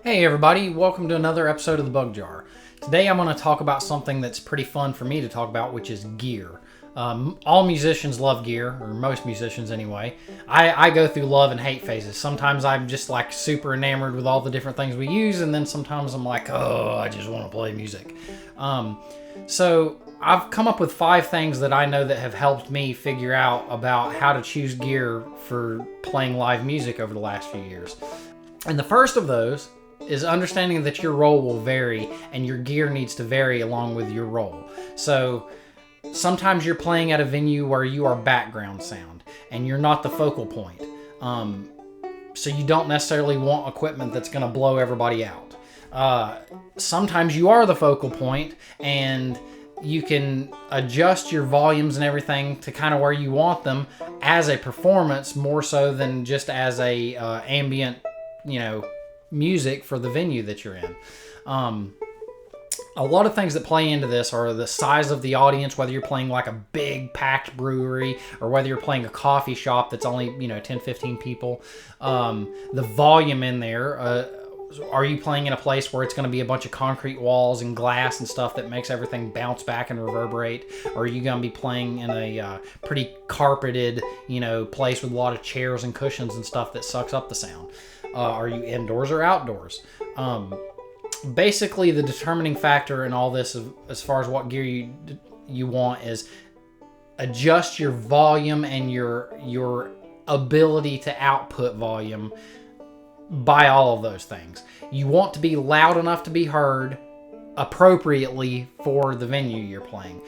Hey everybody, welcome to another episode of the Bug Jar. Today I'm going to talk about something that's pretty fun for me to talk about, which is gear. All musicians love gear, or most musicians anyway. I go through love and hate phases. Sometimes I'm just like super enamored with all the different things we use, and then sometimes I'm like, oh, I just want to play music. So I've come up with 5 things that I know that have helped me figure out about how to choose gear for playing live music over the last few years. And the first of those is understanding that your role will vary and your gear needs to vary along with your role. So sometimes you're playing at a venue where you are background sound and you're not the focal point. So you don't necessarily want equipment that's going to blow everybody out. Sometimes you are the focal point and you can adjust your volumes and everything to kind of where you want them as a performance more so than just as a ambient, music for the venue that you're in. A lot of things that play into this are the size of the audience, whether you're playing like a big packed brewery or whether you're playing a coffee shop that's only 10, 15 people. The volume in there. Are you playing in a place where it's going to be a bunch of concrete walls and glass and stuff that makes everything bounce back and reverberate? Or are you going to be playing in a pretty carpeted, place with a lot of chairs and cushions and stuff that sucks up the sound? Are you indoors or outdoors? Basically, the determining factor in all this, as far as what gear you want, is adjust your volume and your ability to output volume by all of those things. You want to be loud enough to be heard appropriately for the venue you're playing.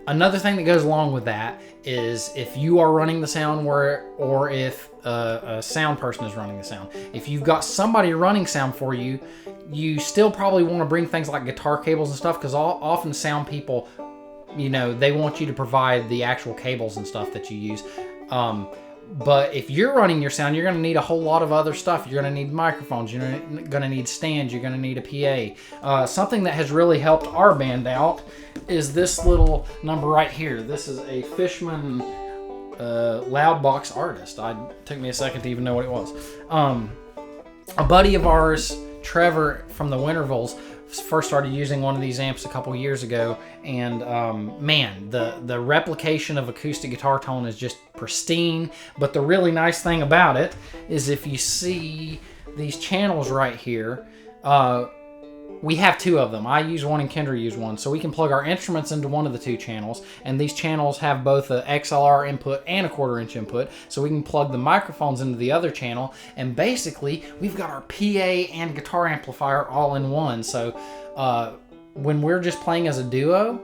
Another thing that goes along with that is if you are running the sound or if a sound person is running the sound. If you've got somebody running sound for you, you still probably want to bring things like guitar cables and stuff, because often sound people, they want you to provide the actual cables and stuff that you use. But if you're running your sound, you're going to need a whole lot of other stuff. You're going to need microphones. You're going to need stands. You're going to need a PA. Something that has really helped our band out is this little number right here. This is a Fishman Loudbox Artist. It took me a second to even know what it was. A buddy of ours, Trevor from the Wintervals, first started using one of these amps a couple years ago, and man, the replication of acoustic guitar tone is just pristine. But the really nice thing about it is if you see these channels right here, we have 2 of them. I use one and Kendra use one, so we can plug our instruments into one of the 2 channels, and these channels have both a XLR input and a 1/4 inch input, so we can plug the microphones into the other channel, and basically we've got our PA and guitar amplifier all in one. So when we're just playing as a duo,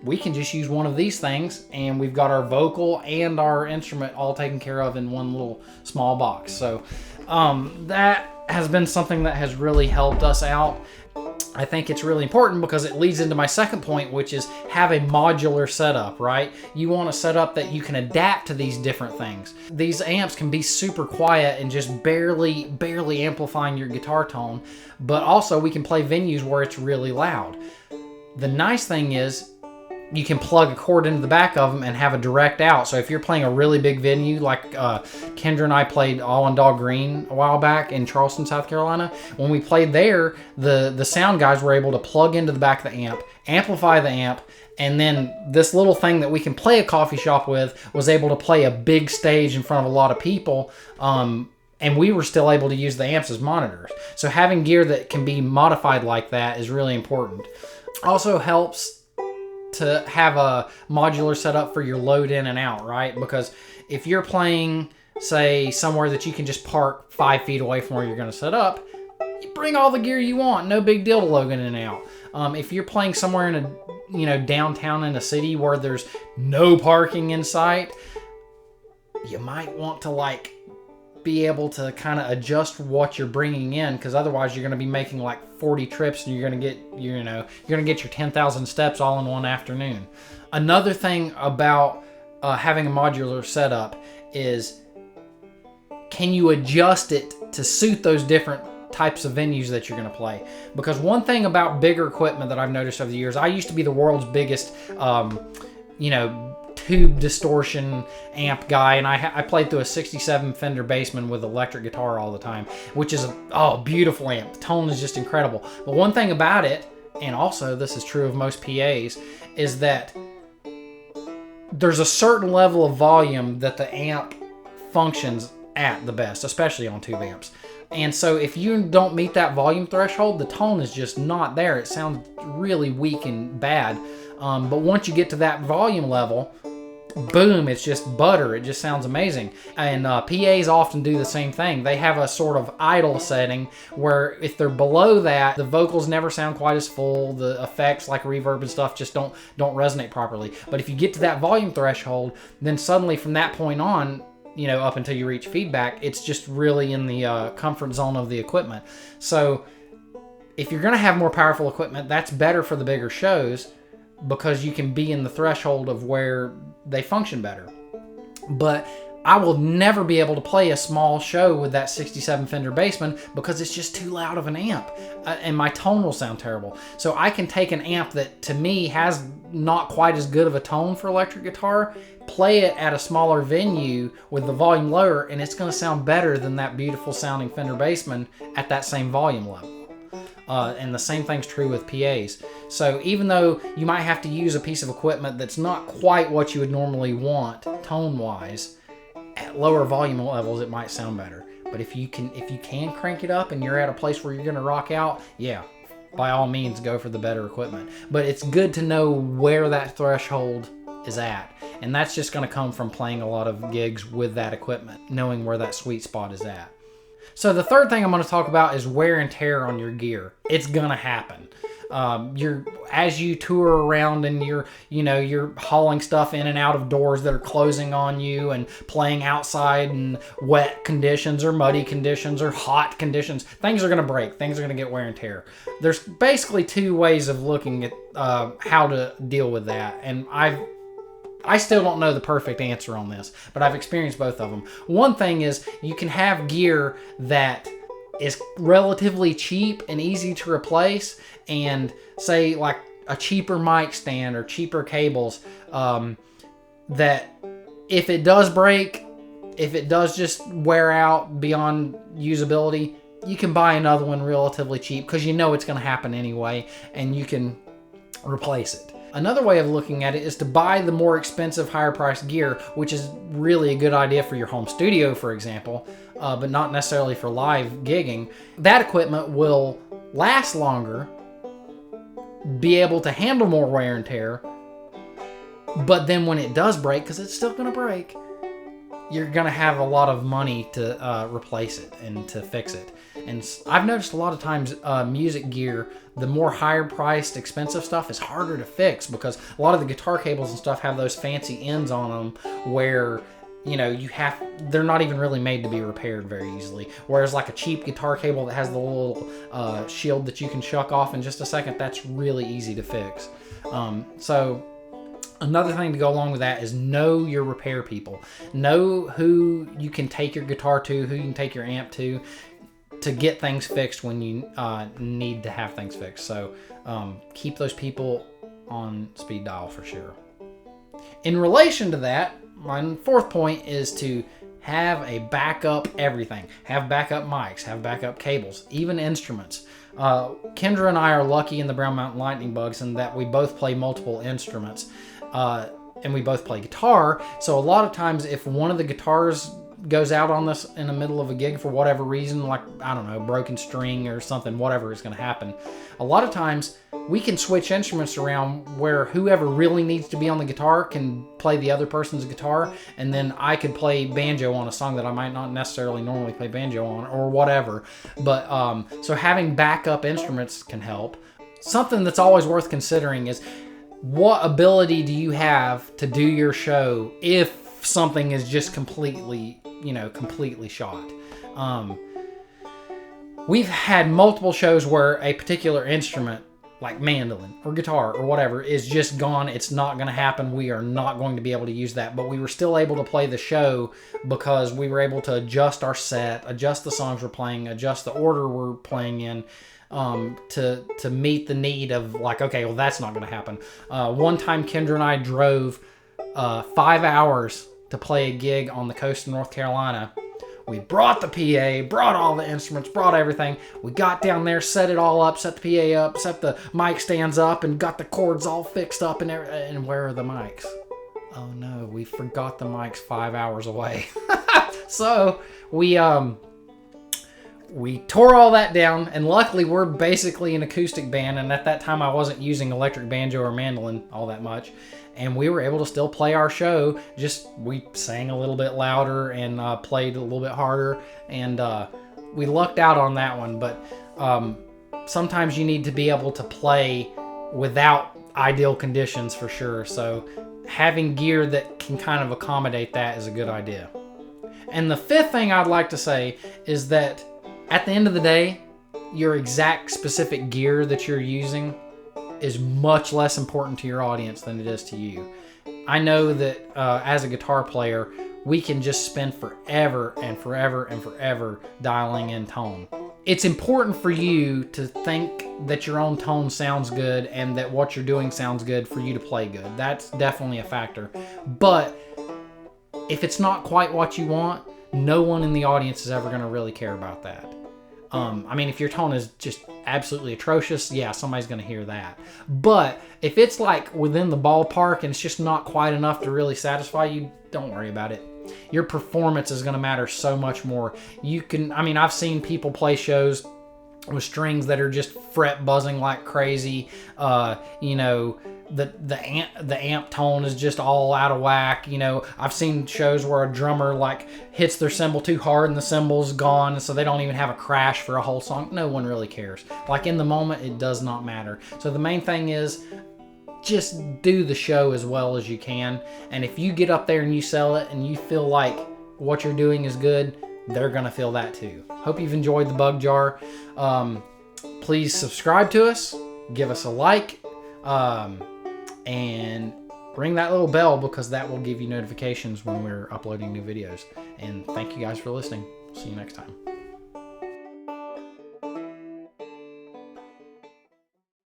we can just use one of these things, and we've got our vocal and our instrument all taken care of in one little small box. So that has been something that has really helped us out. I think it's really important because it leads into my second point, which is have a modular setup, right? You want a setup that you can adapt to these different things. These amps can be super quiet and just barely amplifying your guitar tone, but also we can play venues where it's really loud. The nice thing is you can plug a cord into the back of them and have a direct out. So if you're playing a really big venue, like Kendra and I played All on Dog Green a while back in Charleston, South Carolina. When we played there, the sound guys were able to plug into the back of the amp, amplify the amp, and then this little thing that we can play a coffee shop with was able to play a big stage in front of a lot of people. And we were still able to use the amps as monitors. So having gear that can be modified like that is really important. Also helps to have a modular setup for your load in and out, right? Because if you're playing, say, somewhere that you can just park 5 feet away from where you're going to set up, you bring all the gear you want. No big deal to load in and out. If you're playing somewhere in a downtown in a city where there's no parking in sight, you might want to be able to kind of adjust what you're bringing in, because otherwise you're going to be making like 40 trips and you're going to get your 10,000 steps all in one afternoon. Another thing about having a modular setup is, can you adjust it to suit those different types of venues that you're going to play? Because one thing about bigger equipment that I've noticed over the years, I used to be the world's biggest tube distortion amp guy, and I played through a 67 Fender Bassman with electric guitar all the time, which is a beautiful amp. The tone is just incredible. But one thing about it, and also this is true of most PAs, is that there's a certain level of volume that the amp functions at the best, especially on tube amps. And so if you don't meet that volume threshold, the tone is just not there. It sounds really weak and bad. But once you get to that volume level, boom, it's just butter. It just sounds amazing. And PAs often do the same thing. They have a sort of idle setting where if they're below that, the vocals never sound quite as full. The effects like reverb and stuff just don't resonate properly. But if you get to that volume threshold, then suddenly from that point on, up until you reach feedback, it's just really in the comfort zone of the equipment. So if you're going to have more powerful equipment, that's better for the bigger shows because you can be in the threshold of where they function better. But I will never be able to play a small show with that 67 Fender Bassman because it's just too loud of an amp, and my tone will sound terrible. So I can take an amp that to me has not quite as good of a tone for electric guitar, play it at a smaller venue with the volume lower, and it's going to sound better than that beautiful sounding Fender Bassman at that same volume level. And the same thing's true with PAs. So even though you might have to use a piece of equipment that's not quite what you would normally want tone-wise, at lower volume levels it might sound better. But if you can crank it up and you're at a place where you're going to rock out, yeah, by all means go for the better equipment. But it's good to know where that threshold is at, and that's just going to come from playing a lot of gigs with that equipment, knowing where that sweet spot is at. So the third thing I'm going to talk about is wear and tear on your gear. It's going to happen. As you tour around and you're hauling stuff in and out of doors that are closing on you and playing outside in wet conditions or muddy conditions or hot conditions, things are going to break. Things are going to get wear and tear. There's basically two ways of looking at how to deal with that, and I still don't know the perfect answer on this, but I've experienced both of them. One thing is you can have gear that is relatively cheap and easy to replace, and say like a cheaper mic stand or cheaper cables, that if it does break, if it does just wear out beyond usability, you can buy another one relatively cheap because you know it's going to happen anyway, and you can replace it. Another way of looking at it is to buy the more expensive, higher priced gear, which is really a good idea for your home studio, for example, but not necessarily for live gigging. That equipment will last longer, be able to handle more wear and tear, but then when it does break, because it's still going to break, you're going to have a lot of money to replace it and to fix it. And I've noticed a lot of times music gear, the more higher priced expensive stuff is harder to fix because a lot of the guitar cables and stuff have those fancy ends on them where they're not even really made to be repaired very easily. Whereas like a cheap guitar cable that has the little shield that you can shuck off in just a second, that's really easy to fix. So another thing to go along with that is know your repair people. Know who you can take your guitar to, who you can take your amp to get things fixed when you need to have things fixed. So keep those people on speed dial for sure. In relation to that, my fourth point is to have a backup everything. Have backup mics, have backup cables, even instruments. Kendra and I are lucky in the Brown Mountain Lightning Bugs in that we both play multiple instruments. And we both play guitar, so a lot of times if one of the guitars goes out on us in the middle of a gig for whatever reason, like, I don't know, broken string or something, whatever is going to happen, a lot of times we can switch instruments around where whoever really needs to be on the guitar can play the other person's guitar, and then I could play banjo on a song that I might not necessarily normally play banjo on or whatever. But so having backup instruments can help. Something that's always worth considering is what ability do you have to do your show if something is just completely shot. We've had multiple shows where a particular instrument, like mandolin or guitar or whatever, is just gone. It's not going to happen. We are not going to be able to use that, but we were still able to play the show because we were able to adjust our set, adjust the songs we're playing, adjust the order we're playing in, to meet the need of like, okay, well, that's not going to happen. One time Kendra and I drove 5 hours to play a gig on the coast of North Carolina. We brought the PA, brought all the instruments, brought everything. We got down there, set it all up, set the PA up, set the mic stands up, and got the cords all fixed up. And where are the mics? Oh no, we forgot the mics 5 hours away. So we tore all that down, and luckily we're basically an acoustic band, and at that time I wasn't using electric banjo or mandolin all that much, and we were able to still play our show. Just we sang a little bit louder and played a little bit harder, and we lucked out on that one. But sometimes you need to be able to play without ideal conditions for sure, so having gear that can kind of accommodate that is a good idea. And the fifth thing I'd like to say is that at the end of the day, your exact specific gear that you're using is much less important to your audience than it is to you. I know that as a guitar player, we can just spend forever and forever and forever dialing in tone. It's important for you to think that your own tone sounds good and that what you're doing sounds good for you to play good. That's definitely a factor. But if it's not quite what you want, no one in the audience is ever going to really care about that. I mean, if your tone is just absolutely atrocious, yeah, somebody's going to hear that. But if it's like within the ballpark and it's just not quite enough to really satisfy you, don't worry about it. Your performance is going to matter so much more. I've seen people play shows with strings that are just fret buzzing like crazy. The amp tone is just all out of whack. I've seen shows where a drummer like hits their cymbal too hard and the cymbal's gone, and so they don't even have a crash for a whole song. No one really cares. Like in the moment, it does not matter. So the main thing is just do the show as well as you can. And if you get up there and you sell it and you feel like what you're doing is good, they're gonna feel that too. Hope you've enjoyed the Bug Jar. Please subscribe to us, give us a like, and ring that little bell because that will give you notifications when we're uploading new videos. And thank you guys for listening. See you next time.